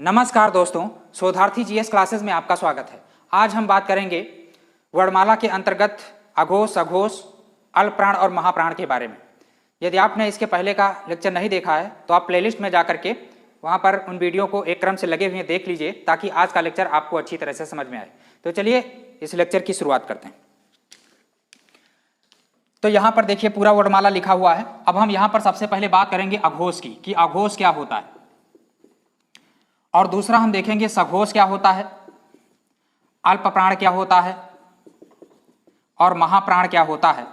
नमस्कार दोस्तों, शोधार्थी जीएस क्लासेस में आपका स्वागत है। आज हम बात करेंगे वर्णमाला के अंतर्गत अघोष, सघोष, अल्पप्राण और महाप्राण के बारे में। यदि आपने इसके पहले का लेक्चर नहीं देखा है तो आप प्लेलिस्ट में जाकर के वहाँ पर उन वीडियो को एक क्रम से लगे हुए देख लीजिए ताकि आज का लेक्चर आपको अच्छी तरह से समझ में आए। तो चलिए इस लेक्चर की शुरुआत करते हैं। तो यहाँ पर देखिए पूरा वर्णमाला लिखा हुआ है। अब हम यहाँ पर सबसे पहले बात करेंगे अघोष की कि अघोष क्या होता है, और दूसरा हम देखेंगे सघोष क्या होता है, अल्पप्राण क्या होता है और महाप्राण क्या होता है।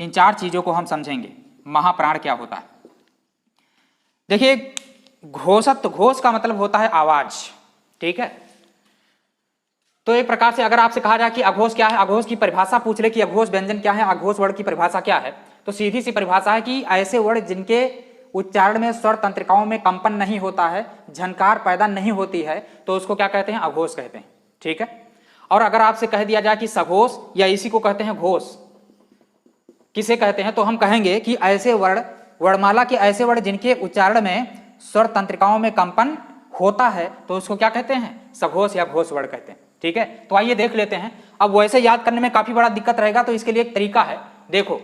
इन चार चीजों को हम समझेंगे। महाप्राण क्या होता है, देखिए घोषत्व, घोष का मतलब होता है आवाज, ठीक है। तो एक प्रकार से अगर आपसे कहा जाए कि अघोष क्या है, अघोष की परिभाषा पूछ ले कि अघोष व्यंजन क्या है, अघोष वर्ण की परिभाषा क्या है, तो सीधी सी परिभाषा है कि ऐसे वर्ण जिनके उच्चारण में स्वर तंत्रिकाओं में कंपन नहीं होता है, झनकार पैदा नहीं होती है, तो उसको क्या कहते हैं, अघोष कहते हैं, ठीक है। और अगर आपसे कह दिया जाए कि सघोष या इसी को कहते हैं घोष, किसे कहते हैं, तो हम कहेंगे कि ऐसे वर्ण, वर्णमाला के ऐसे वर्ण जिनके उच्चारण में स्वर तंत्रिकाओं में कंपन होता है तो उसको क्या कहते हैं, सघोष या घोष वर्ण कहते हैं, ठीक है। तो आइए देख लेते हैं। अब वैसे याद करने में काफी बड़ा दिक्कत रहेगा, तो इसके लिए एक तरीका है। देखो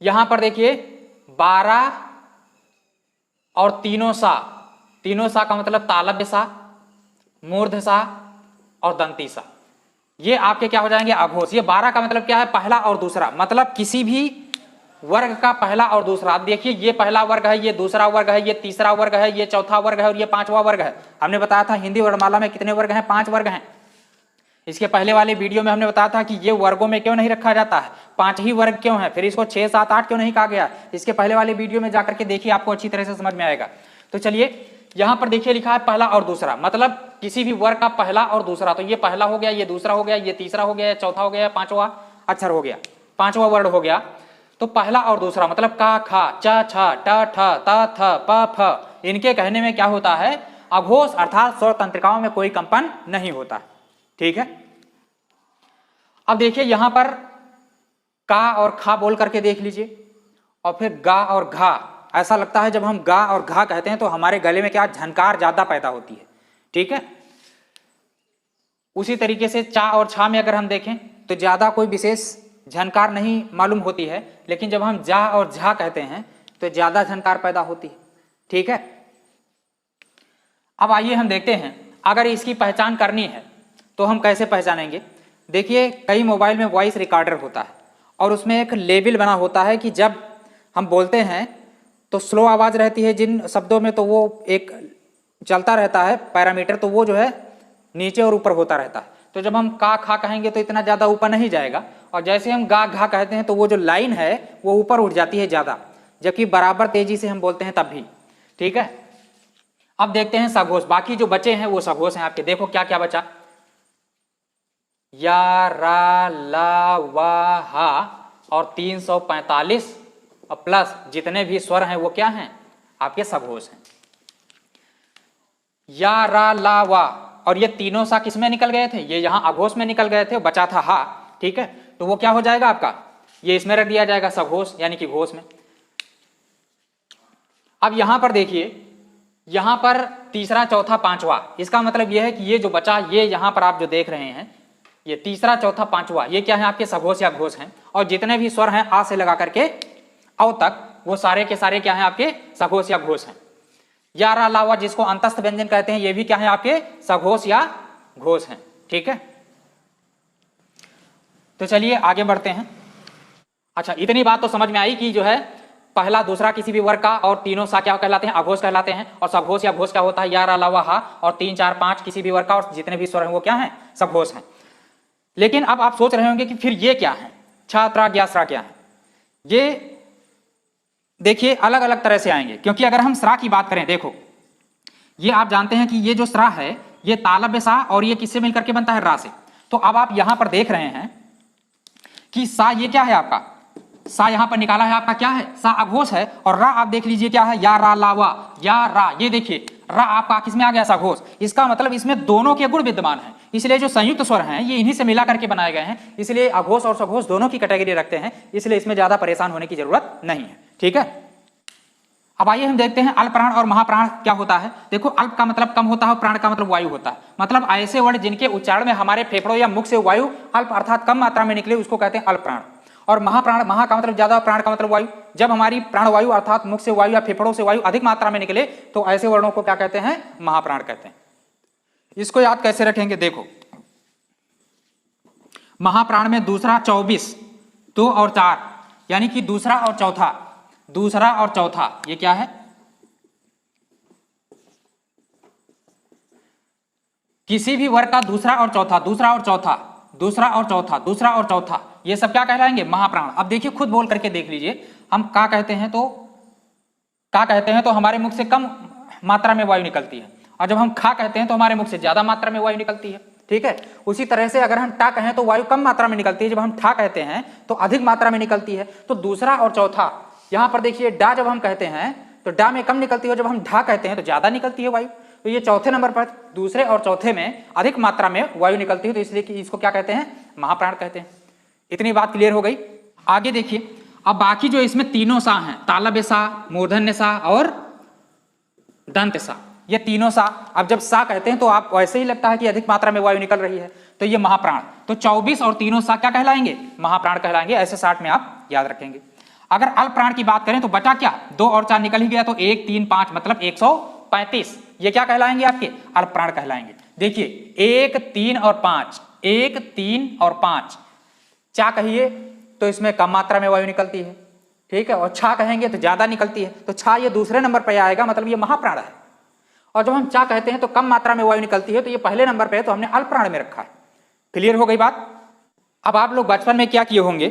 यहां पर देखिए 12 और तीनों सा, तीनों सा का मतलब तालव्य सा, मूर्ध सा और दंती सा, ये आपके क्या हो जाएंगे, अघोष। ये 12 का मतलब क्या है, पहला और दूसरा, मतलब किसी भी वर्ग का पहला और दूसरा। आप देखिए ये पहला वर्ग है, ये दूसरा वर्ग है, ये तीसरा वर्ग है, ये चौथा वर्ग है और ये पांचवा वर्ग है। हमने बताया था हिंदी वर्णमाला में कितने वर्ग हैं, 5 वर्ग हैं। इसके पहले वाले वीडियो में हमने बताया था कि ये वर्गों में क्यों नहीं रखा जाता है, 5 ही वर्ग क्यों है, फिर इसको 6, 7, 8 क्यों नहीं कहा गया। इसके पहले वाले वीडियो में जाकर के देखिए, आपको अच्छी तरह से समझ में आएगा। तो चलिए यहां पर देखिए लिखा है पहला और दूसरा, मतलब किसी भी वर्ग का पहला और दूसरा। तो ये पहला हो गया, ये दूसरा हो गया, ये तीसरा हो गया, चौथा हो गया, पांचवा अक्षर हो गया, पांचवा वर्ण हो गया। तो पहला और दूसरा मतलब का, खा, च, छ, ट, ठ, त, थ, प, फ, इनके कहने में क्या होता है, अघोष, अर्थात स्वर तंत्रिकाओं में कोई कंपन नहीं होता, ठीक है। अब देखिए यहां पर का और खा बोल करके देख लीजिए, और फिर गा और घा। ऐसा लगता है जब हम गा और घा कहते हैं तो हमारे गले में क्या झनकार ज्यादा पैदा होती है, ठीक है। उसी तरीके से चा और छा में अगर हम देखें तो ज्यादा कोई विशेष झनकार नहीं मालूम होती है, लेकिन जब हम जा और झा कहते हैं तो ज्यादा झनकार पैदा होती है, ठीक है। अब आइए हम देखते हैं, अगर इसकी पहचान करनी है तो हम कैसे पहचानेंगे। देखिए कई मोबाइल में वॉइस रिकॉर्डर होता है और उसमें एक लेवल बना होता है कि जब हम बोलते हैं तो स्लो आवाज रहती है जिन शब्दों में, तो वो एक चलता रहता है पैरामीटर, तो वो जो है नीचे और ऊपर होता रहता है। तो जब हम का खा कहेंगे तो इतना ज्यादा ऊपर नहीं जाएगा, और जैसे हम गा घा कहते हैं तो वो जो लाइन है वो ऊपर उठ जाती है ज्यादा, जबकि बराबर तेजी से हम बोलते हैं तब भी, ठीक है। अब देखते हैं सघोष, बाकी जो बचे हैं वो सघोष हैं आपके। देखो क्या क्या बचा, या, रा, ला, वा, हा और 345 और प्लस जितने भी स्वर हैं वो क्या हैं, आपके सघोष हैं। या, रा, ला, वा, और ये तीनों सा किस में निकल गए थे, ये यहां अघोष में निकल गए थे, बचा था हा, ठीक है। तो वो क्या हो जाएगा आपका, ये इसमें रख दिया जाएगा सघोष यानी कि घोष में। अब यहां पर देखिए, यहां पर तीसरा, चौथा, पांचवा, इसका मतलब यह है कि ये जो बचा, ये यहां पर आप जो देख रहे हैं, ये तीसरा, चौथा, पांचवा, ये क्या है, आपके सघोष या घोष हैं। और जितने भी स्वर हैं आ से लगा करके औ तक, वो सारे के सारे क्या हैं, आपके सघोष या घोष हैं। या, रा, ला, वा जिसको अंतस्थ व्यंजन कहते हैं, ये भी क्या है, आपके सघोष या घोष हैं, ठीक है। तो चलिए आगे बढ़ते हैं। अच्छा, इतनी बात तो समझ में आई कि जो है पहला दूसरा किसी भी वर्ग का और तीनों सा क्या कहलाते हैं, अघोष कहलाते हैं। और सघोष या घोष क्या होता है, या, रा, ला, वा, हा, और 3, 4, 5 किसी भी वर्ग का और जितने भी स्वर हैं वो क्या हैं, सघोष हैं। लेकिन अब आप सोच रहे होंगे कि फिर ये क्या है, छा, त्रा, ज्ञा, स्रा क्या है। ये देखिए अलग अलग तरह से आएंगे, क्योंकि अगर हम स्रा की बात करें, देखो ये आप जानते हैं कि ये जो स्रा है ये तालव्य सा और ये किससे मिलकर के बनता है, रा से। तो अब आप यहां पर देख रहे हैं कि सा ये क्या है आपका, सा यहां पर निकाला है आपका क्या है, सा अघोष है। और रा आप देख लीजिए क्या है, या, रा, ला, वा, या, रा, ये देखिए रा आपका किसमें आ गया, सघोष। इसका मतलब इसमें दोनों के गुण विद्यमान हैं, इसलिए जो संयुक्त स्वर हैं ये इन्हीं से मिला करके बनाए गए हैं, इसलिए अघोष और सघोष दोनों की कैटेगरी रखते हैं, इसलिए इसमें ज्यादा परेशान होने की जरूरत नहीं है, ठीक है। अब आइए हम देखते हैं अल्प प्राण और महाप्राण क्या होता है। देखो अल्प का मतलब कम होता है और प्राण का मतलब वायु होता है। मतलब ऐसे वर्ण जिनके उच्चारण में हमारे फेफड़ों या मुख से वायु अल्प अर्थात कम मात्रा में निकले उसको कहते हैं अल्प प्राण। और महाप्राण, महा का मतलब ज्यादा, प्राण का मतलब वायु। जब हमारी प्राण वायु अर्थात मुख से वायु या फेफड़ों से वायु अधिक मात्रा में निकले तो ऐसे वर्णों को क्या कहते हैं? महाप्राण कहते हैं। इसको याद कैसे रखेंगे? देखो महाप्राण में दूसरा 24, 2 और 4 यानी कि दूसरा और चौथा ये क्या है? किसी भी वर्ग का दूसरा और चौथा ये सब क्या कहलाएंगे? महाप्राण। अब देखिए खुद बोल करके देख लीजिए, हम का कहते हैं तो हमारे मुख से कम मात्रा में वायु निकलती है, और जब हम खा कहते हैं तो हमारे मुख से ज्यादा मात्रा में वायु निकलती है। ठीक है, उसी तरह से अगर हम टा कहें तो वायु कम मात्रा में निकलती है, जब हम ठा कहते हैं तो अधिक मात्रा में निकलती है। तो दूसरा और चौथा, यहां पर देखिए डा जब हम कहते हैं तो डा में कम निकलती है, जब हम ढा कहते हैं तो ज्यादा निकलती है वायु। तो ये चौथे नंबर पर दूसरे और चौथे में अधिक मात्रा में वायु निकलती है, तो इसलिए कि इसको क्या कहते हैं? महाप्राण कहते हैं। इतनी बात क्लियर हो गई। आगे देखिए, अब बाकी जो इसमें तीनों सा हैं, तालव्य सा, मूर्धन्य सा और दंत सा, ये तीनों सा, अब जब सा कहते हैं तो आप वैसे ही लगता है कि अधिक मात्रा में वायु निकल रही है, तो ये महाप्राण। तो 24 और तीनों सा क्या कहलाएंगे? महाप्राण कहलाएंगे। ऐसे 60 में आप याद रखेंगे। अगर अल्प प्राण की बात करें तो बचा क्या? 2 और 4 निकल ही गया, तो 1, 3, 5 मतलब 135, ये क्या कहलाएंगे? आपके अल्प प्राण कहलाएंगे। देखिए 1, 3 और 5, 1, 3 और 5, चा कहिए तो इसमें कम मात्रा में वायु निकलती है। ठीक है, और छा कहेंगे तो ज्यादा निकलती है, तो छा ये दूसरे नंबर पर आएगा, मतलब ये महाप्राण है। और जब हम चा कहते हैं तो कम मात्रा में वायु निकलती है, तो ये पहले नंबर पे है, तो हमने अल्प प्राण में रखा है। क्लियर हो गई बात? अब आप लोग बचपन में क्या किए होंगे,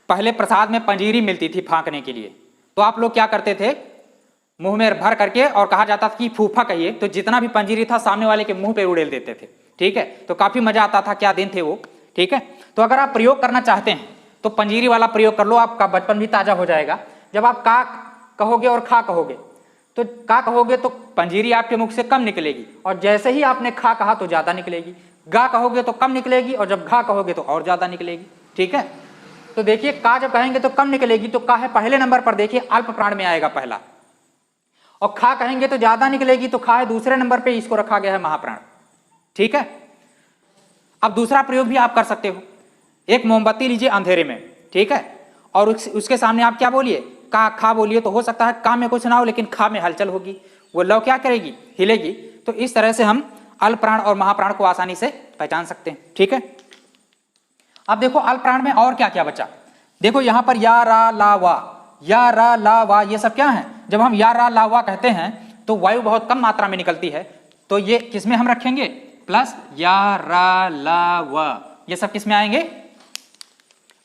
पहले प्रसाद में पंजीरी मिलती थी फांकने के लिए, तो आप लोग क्या करते थे? मुंह में भर करके, और कहा जाता था कि फूफा कहिए, तो जितना भी पंजीरी था सामने वाले के मुंह पे उड़ेल देते थे। ठीक है, तो काफी मजा आता था, क्या दिन थे वो। ठीक है, तो अगर आप प्रयोग करना चाहते हैं तो पंजीरी वाला प्रयोग कर लो, आपका बचपन भी ताजा हो जाएगा। जब आप का कहोगे और खा कहोगे, तो का कहोगे तो पंजीरी आपके मुख से कम निकलेगी, और जैसे ही आपने खा कहा तो ज्यादा निकलेगी। गा कहोगे तो कम निकलेगी, और जब घा कहोगे तो और ज्यादा निकलेगी। ठीक है, तो देखिए का जब कहेंगे तो कम निकलेगी, तो का है पहले नंबर पर, देखिए अल्प प्राण में आएगा पहला। और खा कहेंगे तो ज्यादा निकलेगी, तो खा है दूसरे नंबर पे, इसको रखा गया है महाप्राण। ठीक है, अब दूसरा प्रयोग भी आप कर सकते हो। एक मोमबत्ती लीजिए अंधेरे में, ठीक है, और उसके सामने आप क्या बोलिए? का खा बोलिए, तो हो सकता है का में कुछ ना हो लेकिन खा में हलचल होगी, वो लौ क्या करेगी? हिलेगी। तो इस तरह से हम अल्प प्राण और महाप्राण को आसानी से पहचान सकते हैं। ठीक है, अब देखो अल्प प्राण में और क्या क्या बचा। देखो यहां पर या रा ला वा, ये सब क्या है? जब हम या रा ला वा कहते हैं तो वायु बहुत कम मात्रा में निकलती है, तो ये किसमें हम रखेंगे? प्लस या रा ला व, ये सब किसमें आएंगे?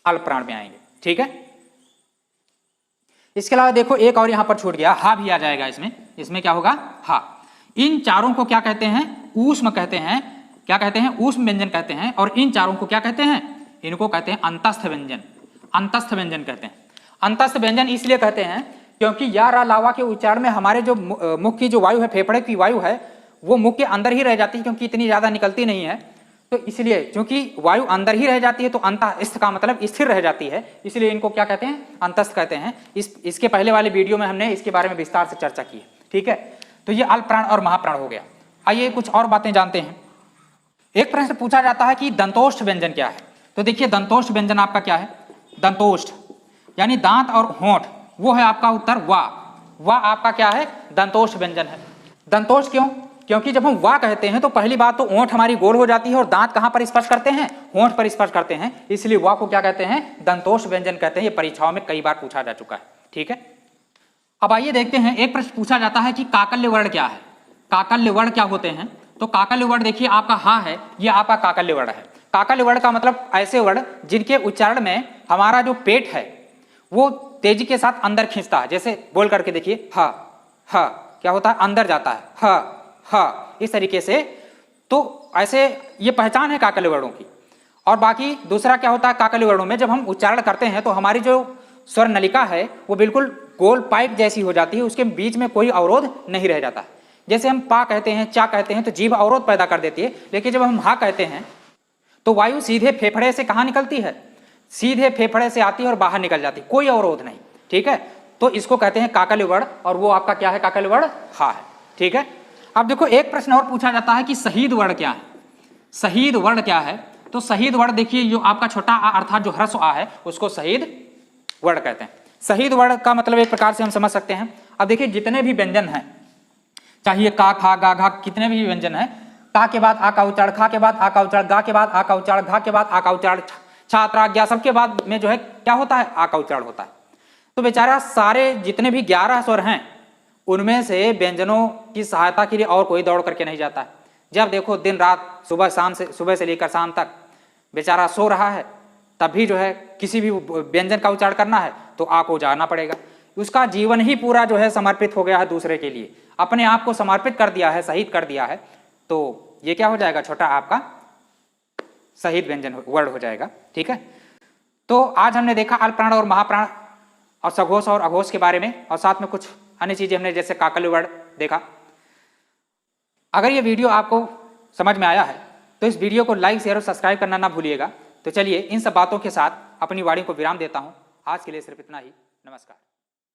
अल्प प्राण में आएंगे। ठीक है, इसके अलावा देखो एक और यहां पर छूट गया, हा भी आ जाएगा इसमें क्या होगा? हा। इन चारों को क्या कहते हैं? ऊष्म कहते हैं। क्या कहते हैं? ऊष्म व्यंजन कहते हैं। और इन चारों को क्या कहते हैं? इनको कहते हैं अंतस्थ व्यंजन। अंतस्थ व्यंजन कहते हैं। अंतस्थ व्यंजन इसलिए कहते हैं क्योंकि या रा लावा के उच्चारण में हमारे जो मुख की जो वायु है, फेफड़े की वायु है, वो मुख के अंदर ही रह जाती है, क्योंकि इतनी ज्यादा निकलती नहीं है। तो इसलिए क्योंकि वायु अंदर ही रह जाती है, तो अंतस्थ का मतलब स्थिर रह जाती है, इसलिए इनको क्या कहते हैं? अंतस्थ कहते हैं। इसके पहले वाले वीडियो में हमने इसके बारे में विस्तार से चर्चा की है। ठीक है, तो ये अल्प प्राण और महाप्राण हो गया। आइए कुछ और बातें जानते हैं। एक प्रश्न पूछा जाता है कि दंतोष्ठ व्यंजन क्या है? तो देखिए दंतोष्ठ व्यंजन आपका क्या है? दंतोष्ठ यानी दांत और होंठ, वो है आपका उत्तर वाह आपका क्या है? दंतोष्ठ व्यंजन है। दंतोष्ठ क्यों? क्योंकि जब हम वाह कहते हैं तो पहली बात तो ओंठ हमारी गोल हो जाती है, और दांत कहां पर स्पर्श करते हैं? होंठ पर स्पर्श करते हैं, इसलिए वाह को क्या कहते हैं? दंतोष्ठ व्यंजन कहते हैं। ये परीक्षाओं में कई बार पूछा जा चुका है। ठीक है, अब आइए देखते हैं। एक प्रश्न पूछा जाता है कि काकल्य वर्ण क्या है? काकल्य वर्ण क्या होते हैं? तो काकल्य वर्ण देखिए आपका हा है, ये आपका काकल्य वर्ण है। काकल्य वर्ण का मतलब ऐसे वर्ण जिनके उच्चारण में हमारा जो पेट है वो तेजी के साथ अंदर खींचता है। जैसे बोल करके देखिए, हा हा क्या होता है? अंदर जाता है, हा हा, इस तरीके से। तो ऐसे ये पहचान है काकल्य वर्णों की। और बाकी दूसरा क्या होता है काकल्य वर्णों में? जब हम उच्चारण करते हैं तो हमारी जो स्वर नलिका है वो बिल्कुल गोल पाइप जैसी हो जाती है, उसके बीच में कोई अवरोध नहीं रह जाता। जैसे हम पा कहते हैं, चा कहते हैं तो जीभ अवरोध पैदा कर देती है, लेकिन जब हम हा कहते हैं तो वायु सीधे फेफड़े से कहाँ निकलती है? सीधे फेफड़े से आती है और बाहर निकल जाती है, कोई अवरोध नहीं। ठीक है, तो इसको कहते हैं काकली वर्ण, और वो आपका क्या है? काकली वर्ण हा है। ठीक है। अब देखो एक प्रश्न और पूछा जाता है कि शहीद वर्ण क्या है? शहीद वर्ण क्या है? तो शहीद वर्ण देखिए, जो आपका छोटा आ अर्थात जो ह्रस्व आ है उसको शहीद वर्ण कहते हैं। शहीद वर्ण का मतलब एक प्रकार से हम समझ सकते हैं। अब देखिए जितने भी व्यंजन हैं, चाहे का, खा, गा, घा, कितने भी व्यंजन हैं, का के बाद आ का उच्चारण, खा के बाद आ का उच्चारण, गा के बाद आ का उच्चारण, घा के बाद आ का उच्चारण, छात्रा ज्ञा सबके बाद में जो है क्या होता है? आ का उच्चारण होता है। तो बेचारा सारे जितने भी 11 स्वर हैं उनमें से व्यंजनों की सहायता के लिए और कोई दौड़ करके नहीं जाता है। जब देखो दिन रात सुबह से लेकर शाम तक बेचारा सो रहा है, तब भी जो है किसी भी व्यंजन का उच्चारण करना है तो आ को उजाड़ना पड़ेगा। उसका जीवन ही पूरा जो है समर्पित हो गया है दूसरे के लिए, अपने आप को समर्पित कर दिया है, शहीद कर दिया है। तो ये क्या हो जाएगा? छोटा आपका शहीद व्यंजन वर्ण हो जाएगा। ठीक है। तो आज हमने देखा अल्पप्राण और महाप्राण और सघोष और अघोष के बारे में, और साथ में कुछ अन्य चीजें हमने जैसे काकली वर्ण देखा। अगर ये वीडियो आपको समझ में आया है तो इस वीडियो को लाइक, शेयर और सब्सक्राइब करना ना भूलिएगा। तो चलिए इन सब बातों के साथ अपनी वाणी को विराम देता हूं। आज के लिए सिर्फ इतना ही। नमस्कार।